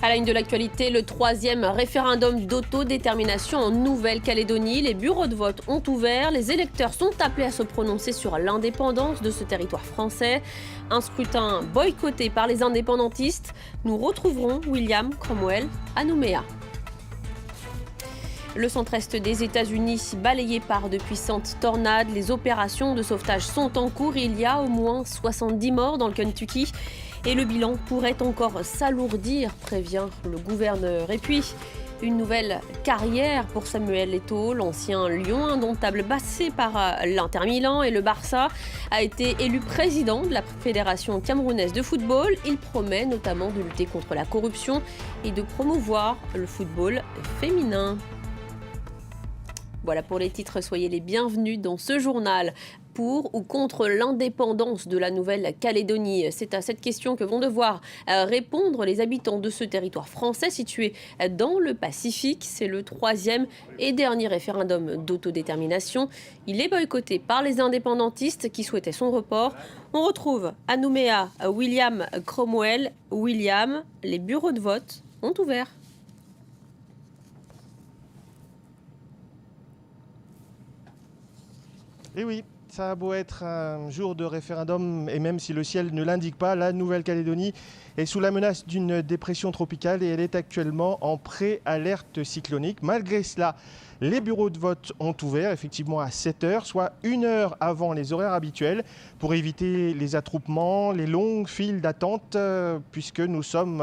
À la une de l'actualité, le troisième référendum d'autodétermination en Nouvelle-Calédonie. Les bureaux de vote ont ouvert. Les électeurs sont appelés à se prononcer sur l'indépendance de ce territoire français. Un scrutin boycotté par les indépendantistes. Nous retrouverons William Cromwell à Nouméa. Le centre-est des États-Unis balayé par de puissantes tornades. Les opérations de sauvetage sont en cours. Il y a au moins 70 morts dans le Kentucky. Et le bilan pourrait encore s'alourdir, prévient le gouverneur. Et puis, une nouvelle carrière pour Samuel Eto'o, l'ancien lion indomptable passé par l'Inter Milan et le Barça, a été élu président de la Fédération camerounaise de football. Il promet notamment de lutter contre la corruption et de promouvoir le football féminin. Voilà pour les titres, soyez les bienvenus dans ce journal. Pour ou contre l'indépendance de la Nouvelle-Calédonie? C'est à cette question que vont devoir répondre les habitants de ce territoire français situé dans le Pacifique. C'est le troisième et dernier référendum d'autodétermination. Il est boycotté par les indépendantistes qui souhaitaient son report. On retrouve à Nouméa William Cromwell. William, les bureaux de vote ont ouvert. Et oui, ça a beau être un jour de référendum, et même si le ciel ne l'indique pas, la Nouvelle-Calédonie est sous la menace d'une dépression tropicale et elle est actuellement en pré-alerte cyclonique. Malgré cela, les bureaux de vote ont ouvert effectivement à 7h, soit 1 heure avant les horaires habituels, pour éviter les attroupements, les longues files d'attente, puisque nous sommes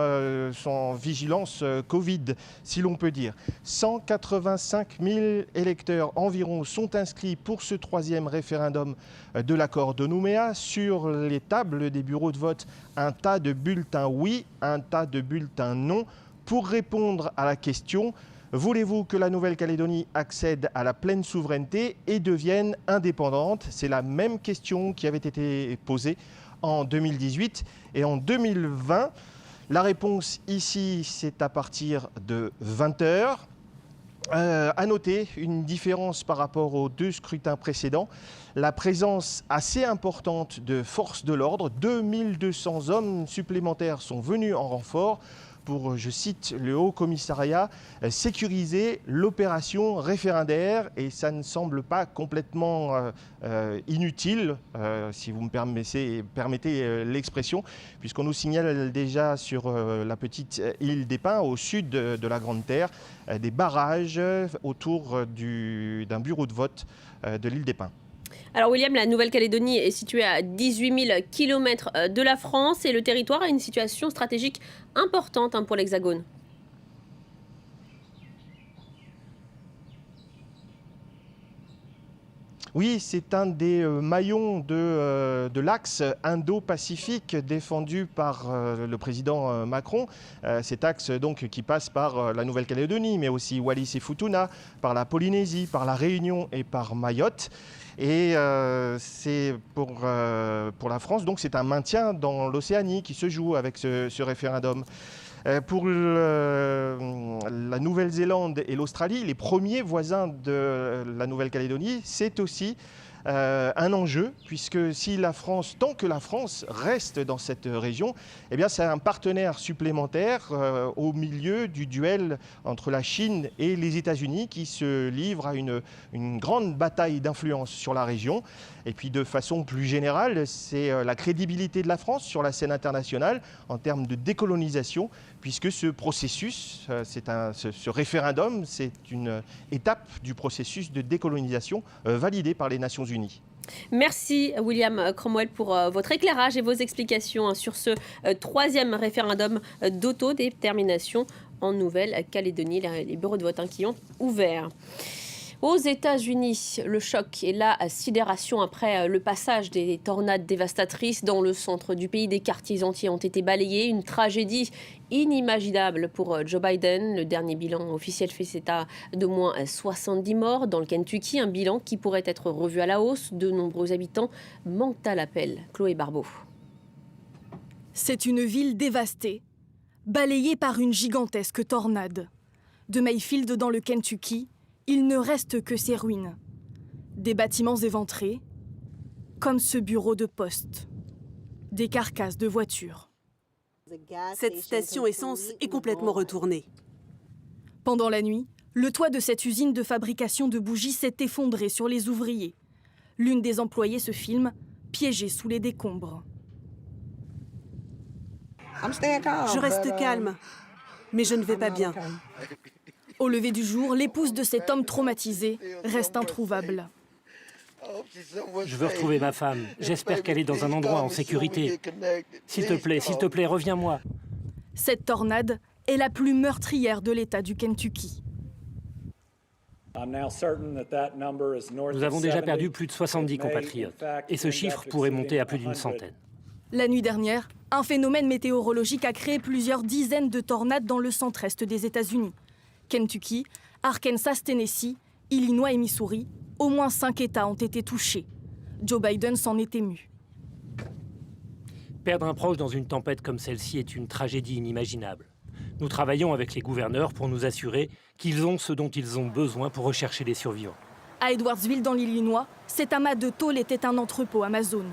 en vigilance Covid, si l'on peut dire. 185 000 électeurs environ sont inscrits pour ce troisième référendum de l'accord de Nouméa. Sur les tables des bureaux de vote, un tas de bulletins oui, un tas de bulletins non. Pour répondre à la question: voulez-vous que la Nouvelle-Calédonie accède à la pleine souveraineté et devienne indépendante? C'est la même question qui avait été posée en 2018 et en 2020. La réponse ici, c'est à partir de 20h. À noter une différence par rapport aux 2 scrutins précédents. La présence assez importante de forces de l'ordre, 2200 hommes supplémentaires sont venus en renfort pour, je cite le Haut Commissariat, sécuriser l'opération référendaire. Et ça ne semble pas complètement inutile, si vous me permettez l'expression, puisqu'on nous signale déjà sur la petite île des Pins, au sud de la Grande Terre, des barrages autour d'un bureau de vote de l'île des Pins. Alors William, la Nouvelle-Calédonie est située à 18 000 km de la France et le territoire a une situation stratégique importante pour l'Hexagone. Oui, c'est un des maillons de l'axe Indo-Pacifique défendu par le président Macron. Cet axe donc qui passe par la Nouvelle-Calédonie, mais aussi Wallis et Futuna, par la Polynésie, par la Réunion et par Mayotte. Et c'est pour la France, donc c'est un maintien dans l'Océanie qui se joue avec ce référendum. Pour la Nouvelle-Zélande et l'Australie, les premiers voisins de la Nouvelle-Calédonie, c'est aussi un enjeu, puisque si la France, tant que la France reste dans cette région, eh bien c'est un partenaire supplémentaire au milieu du duel entre la Chine et les États-Unis qui se livrent à une grande bataille d'influence sur la région. Et puis de façon plus générale, c'est la crédibilité de la France sur la scène internationale en termes de décolonisation, puisque ce processus, ce référendum, c'est une étape du processus de décolonisation validé par les Nations Unies. Merci William Cromwell pour votre éclairage et vos explications sur ce troisième référendum d'autodétermination en Nouvelle-Calédonie, les bureaux de vote qui ont ouvert. Aux États-Unis, le choc et la sidération après le passage des tornades dévastatrices dans le centre du pays. Des quartiers entiers ont été balayés. Une tragédie inimaginable pour Joe Biden. Le dernier bilan officiel fait état de moins 70 morts dans le Kentucky. Un bilan qui pourrait être revu à la hausse. De nombreux habitants manquent à l'appel. Chloé Barbeau. C'est une ville dévastée, balayée par une gigantesque tornade. De Mayfield dans le Kentucky, il ne reste que ses ruines. Des bâtiments éventrés, comme ce bureau de poste. Des carcasses de voitures. Cette station essence est complètement retournée. Pendant la nuit, le toit de cette usine de fabrication de bougies s'est effondré sur les ouvriers. L'une des employées se filme, piégée sous les décombres. Je reste calme, mais je ne vais pas bien. Au lever du jour, l'épouse de cet homme traumatisé reste introuvable. Je veux retrouver ma femme. J'espère qu'elle est dans un endroit en sécurité. S'il te plaît, reviens-moi. Cette tornade est la plus meurtrière de l'État du Kentucky. Nous avons déjà perdu plus de 70 compatriotes. Et ce chiffre pourrait monter à plus d'une centaine. La nuit dernière, un phénomène météorologique a créé plusieurs dizaines de tornades dans le centre-est des États-Unis. Kentucky, Arkansas, Tennessee, Illinois et Missouri, au moins 5 États ont été touchés. Joe Biden s'en est ému. Perdre un proche dans une tempête comme celle-ci est une tragédie inimaginable. Nous travaillons avec les gouverneurs pour nous assurer qu'ils ont ce dont ils ont besoin pour rechercher les survivants. À Edwardsville, dans l'Illinois, cet amas de tôle était un entrepôt Amazon.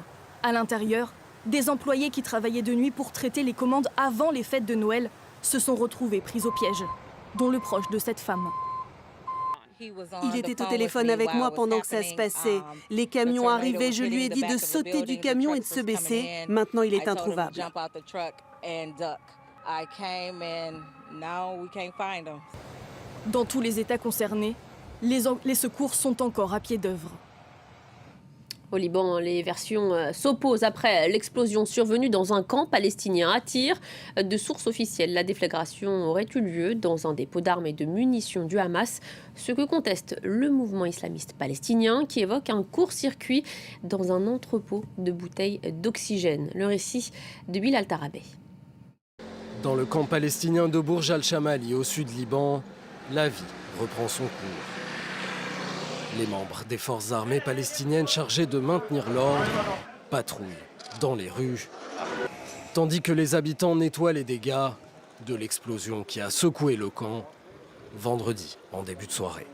À l'intérieur, des employés qui travaillaient de nuit pour traiter les commandes avant les fêtes de Noël se sont retrouvés pris au piège, dont le proche de cette femme. Il était au téléphone avec moi pendant que ça se passait. Les camions arrivaient, je lui ai dit de sauter du camion et de se baisser. Maintenant, il est introuvable. Dans tous les États concernés, les secours sont encore à pied d'œuvre. Au Liban, les versions s'opposent après l'explosion survenue dans un camp palestinien à Tyr. De sources officielles, la déflagration aurait eu lieu dans un dépôt d'armes et de munitions du Hamas, ce que conteste le mouvement islamiste palestinien qui évoque un court-circuit dans un entrepôt de bouteilles d'oxygène. Le récit de Bilal Tarabé. Dans le camp palestinien de Bourj al-Chamali, au sud Liban, la vie reprend son cours. Les membres des forces armées palestiniennes chargées de maintenir l'ordre patrouillent dans les rues, tandis que les habitants nettoient les dégâts de l'explosion qui a secoué le camp vendredi en début de soirée.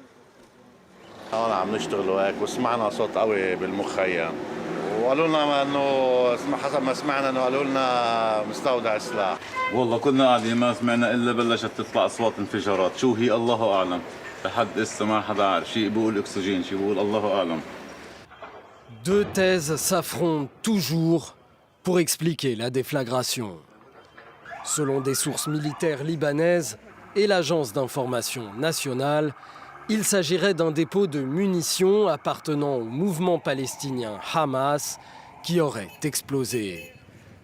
Deux thèses s'affrontent toujours pour expliquer la déflagration. Selon des sources militaires libanaises et l'agence d'information nationale, il s'agirait d'un dépôt de munitions appartenant au mouvement palestinien Hamas qui aurait explosé.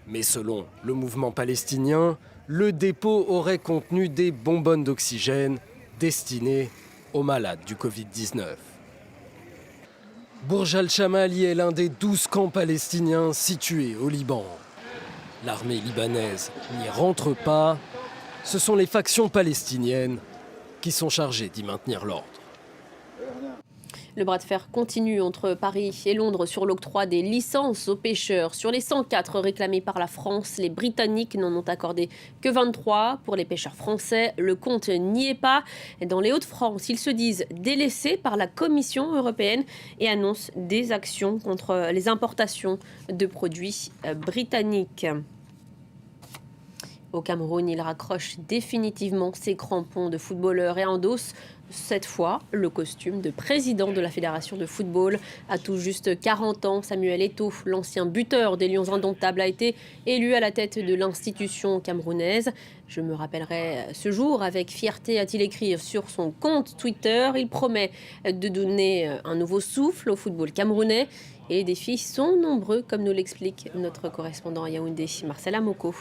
Mais selon le mouvement palestinien, le dépôt aurait contenu des bonbonnes d'oxygène destinées aux malades du Covid-19. Bourj al-Chamali est l'un des 12 camps palestiniens situés au Liban. L'armée libanaise n'y rentre pas. Ce sont les factions palestiniennes qui sont chargées d'y maintenir l'ordre. Le bras de fer continue entre Paris et Londres sur l'octroi des licences aux pêcheurs. Sur les 104 réclamés par la France, les Britanniques n'en ont accordé que 23. Pour les pêcheurs français, le compte n'y est pas. Dans les Hauts-de-France, ils se disent délaissés par la Commission européenne et annoncent des actions contre les importations de produits britanniques. Au Cameroun, il raccroche définitivement ses crampons de footballeur et endosse cette fois le costume de président de la Fédération de football. À tout juste 40 ans, Samuel Eto'o, l'ancien buteur des Lions indomptables, a été élu à la tête de l'institution camerounaise. Je me rappellerai ce jour avec fierté, a-t-il écrit sur son compte Twitter. Il promet de donner un nouveau souffle au football camerounais. Et les défis sont nombreux, comme nous l'explique notre correspondant à Yaoundé, Marcel Amoko.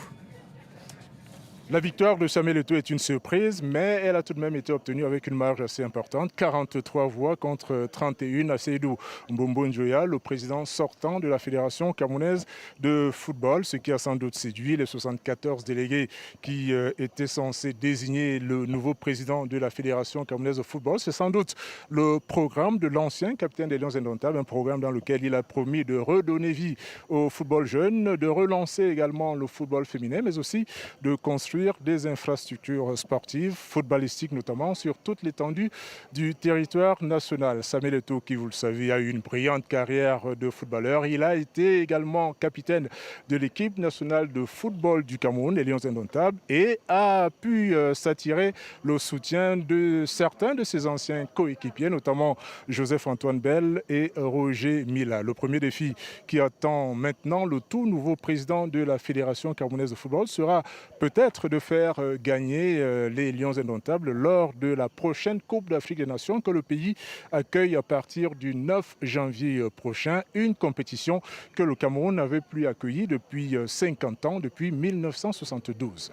La victoire de Samuel Eto'o est une surprise, mais elle a tout de même été obtenue avec une marge assez importante. 43 voix contre 31 à Seydou Mbombo Njoya, le président sortant de la Fédération camerounaise de football, ce qui a sans doute séduit les 74 délégués qui étaient censés désigner le nouveau président de la Fédération camerounaise de football. C'est sans doute le programme de l'ancien capitaine des Lions indomptables, un programme dans lequel il a promis de redonner vie au football jeune, de relancer également le football féminin, mais aussi de construire construire des infrastructures sportives, footballistiques notamment, sur toute l'étendue du territoire national. Samuel Eto'o, qui vous le savez, a eu une brillante carrière de footballeur. Il a été également capitaine de l'équipe nationale de football du Cameroun, les Lions indomptables, et a pu s'attirer le soutien de certains de ses anciens coéquipiers, notamment Joseph-Antoine Bell et Roger Mila. Le premier défi qui attend maintenant le tout nouveau président de la Fédération camerounaise de football sera peut-être de faire gagner les Lions indomptables lors de la prochaine Coupe d'Afrique des Nations que le pays accueille à partir du 9 janvier prochain, une compétition que le Cameroun n'avait plus accueillie depuis 50 ans, depuis 1972.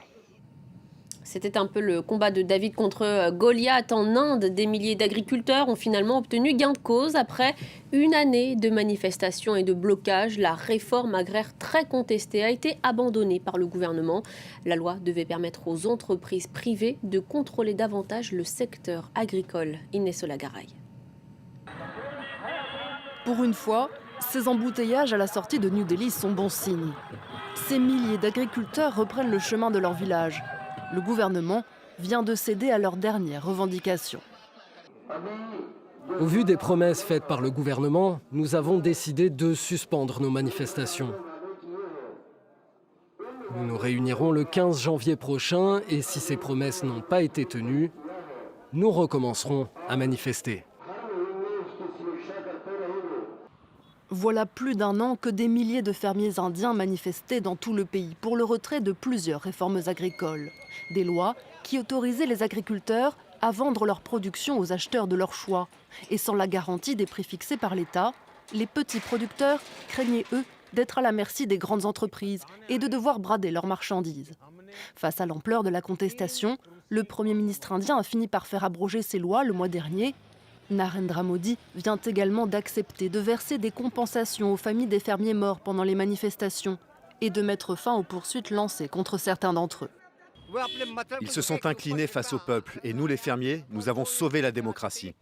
C'était un peu le combat de David contre Goliath en Inde. Des milliers d'agriculteurs ont finalement obtenu gain de cause après une année de manifestations et de blocages. La réforme agraire très contestée a été abandonnée par le gouvernement. La loi devait permettre aux entreprises privées de contrôler davantage le secteur agricole. Inès Olagaray. Pour une fois, ces embouteillages à la sortie de New Delhi sont bon signe. Ces milliers d'agriculteurs reprennent le chemin de leur village. Le gouvernement vient de céder à leurs dernières revendications. Au vu des promesses faites par le gouvernement, nous avons décidé de suspendre nos manifestations. Nous nous réunirons le 15 janvier prochain et si ces promesses n'ont pas été tenues, nous recommencerons à manifester. Voilà plus d'un an que des milliers de fermiers indiens manifestaient dans tout le pays pour le retrait de plusieurs réformes agricoles. Des lois qui autorisaient les agriculteurs à vendre leur production aux acheteurs de leur choix. Et sans la garantie des prix fixés par l'État, les petits producteurs craignaient, eux, d'être à la merci des grandes entreprises et de devoir brader leurs marchandises. Face à l'ampleur de la contestation, le Premier ministre indien a fini par faire abroger ces lois le mois dernier. Narendra Modi vient également d'accepter de verser des compensations aux familles des fermiers morts pendant les manifestations et de mettre fin aux poursuites lancées contre certains d'entre eux. Ils se sont inclinés face au peuple et nous, les fermiers, nous avons sauvé la démocratie.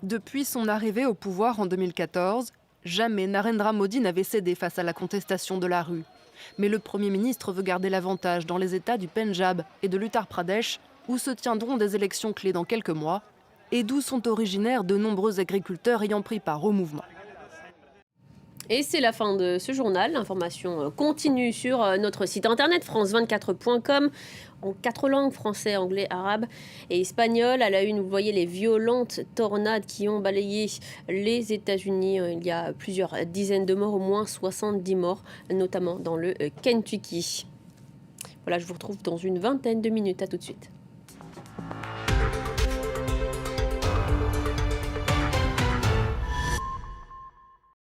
Depuis son arrivée au pouvoir en 2014, jamais Narendra Modi n'avait cédé face à la contestation de la rue. Mais le Premier ministre veut garder l'avantage dans les États du Pendjab et de l'Uttar Pradesh, où se tiendront des élections clés dans quelques mois, et d'où sont originaires de nombreux agriculteurs ayant pris part au mouvement. Et c'est la fin de ce journal. L'information continue sur notre site internet france24.com en 4 langues, français, anglais, arabe et espagnol. À la une, vous voyez les violentes tornades qui ont balayé les États-Unis. Il y a plusieurs dizaines de morts, au moins 70 morts, notamment dans le Kentucky. Voilà, je vous retrouve dans une vingtaine de minutes. À tout de suite.